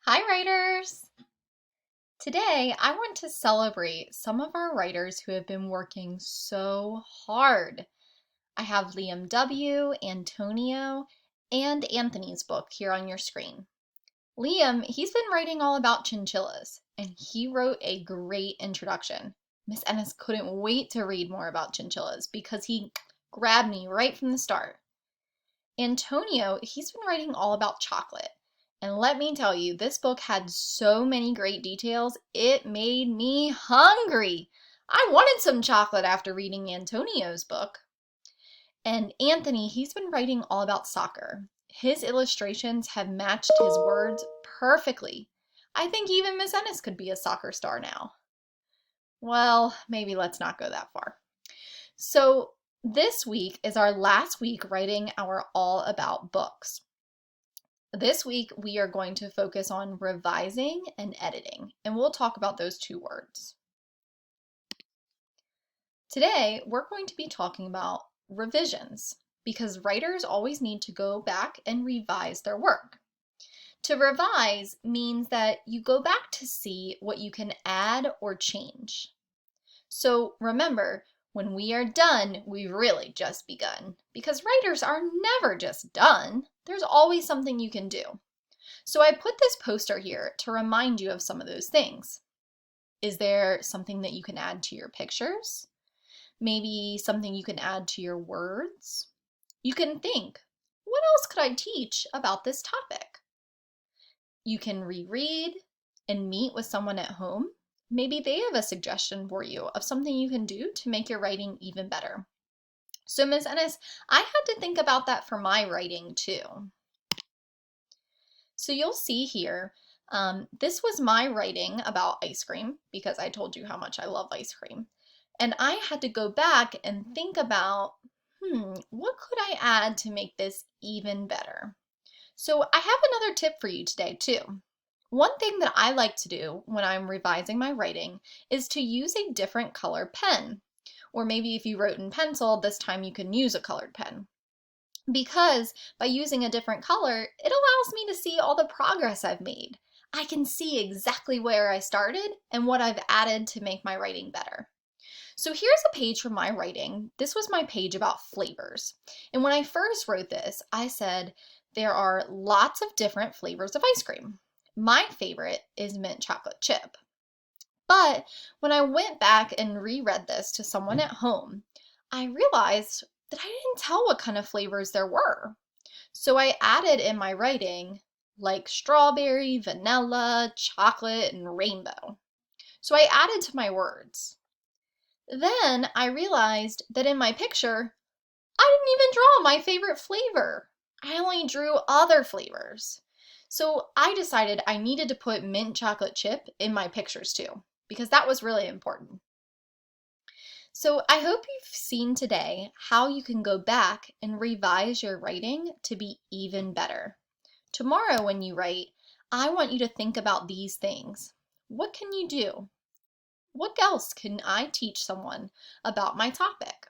Hi, writers! Today, I want to celebrate some of our writers who have been working so hard. I have Liam W., Antonio, and Anthony's book here on your screen. Liam, he's been writing all about chinchillas, and he wrote a great introduction. Miss Ennis couldn't wait to read more about chinchillas because he grabbed me right from the start. Antonio, he's been writing all about chocolate. And let me tell you, this book had so many great details, it made me hungry. I wanted some chocolate after reading Antonio's book. And Anthony, he's been writing all about soccer. His illustrations have matched his words perfectly. I think even Miss Ennis could be a soccer star now. Well, maybe let's not go that far. So this week is our last week writing our All About books. This week, we are going to focus on revising and editing, and we'll talk about those two words. Today, we're going to be talking about revisions because writers always need to go back and revise their work. To revise means that you go back to see what you can add or change. So remember, when we are done, we've really just begun because writers are never just done. There's always something you can do. So I put this poster here to remind you of some of those things. Is there something that you can add to your pictures? Maybe something you can add to your words? You can think, what else could I teach about this topic? You can reread and meet with someone at home. Maybe they have a suggestion for you of something you can do to make your writing even better. So Ms. Ennis, I had to think about that for my writing too. So you'll see here, this was my writing about ice cream because I told you how much I love ice cream. And I had to go back and think about, what could I add to make this even better? So I have another tip for you today too. One thing that I like to do when I'm revising my writing is to use a different color pen. Or maybe if you wrote in pencil, this time you can use a colored pen. Because by using a different color, it allows me to see all the progress I've made. I can see exactly where I started and what I've added to make my writing better. So here's a page from my writing. This was my page about flavors. And when I first wrote this, I said there are lots of different flavors of ice cream. My favorite is mint chocolate chip. But when I went back and reread this to someone at home, I realized that I didn't tell what kind of flavors there were. So I added in my writing like strawberry, vanilla, chocolate, and rainbow. So I added to my words. Then I realized that in my picture, I didn't even draw my favorite flavor. I only drew other flavors. So I decided I needed to put mint chocolate chip in my pictures too, because that was really important. So I hope you've seen today how you can go back and revise your writing to be even better. Tomorrow when you write, I want you to think about these things. What can you do? What else can I teach someone about my topic?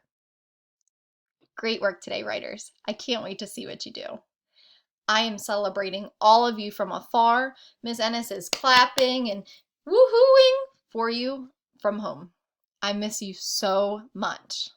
Great work today, writers. I can't wait to see what you do. I am celebrating all of you from afar. Miss Ennis is clapping and woohooing for you from home. I miss you so much.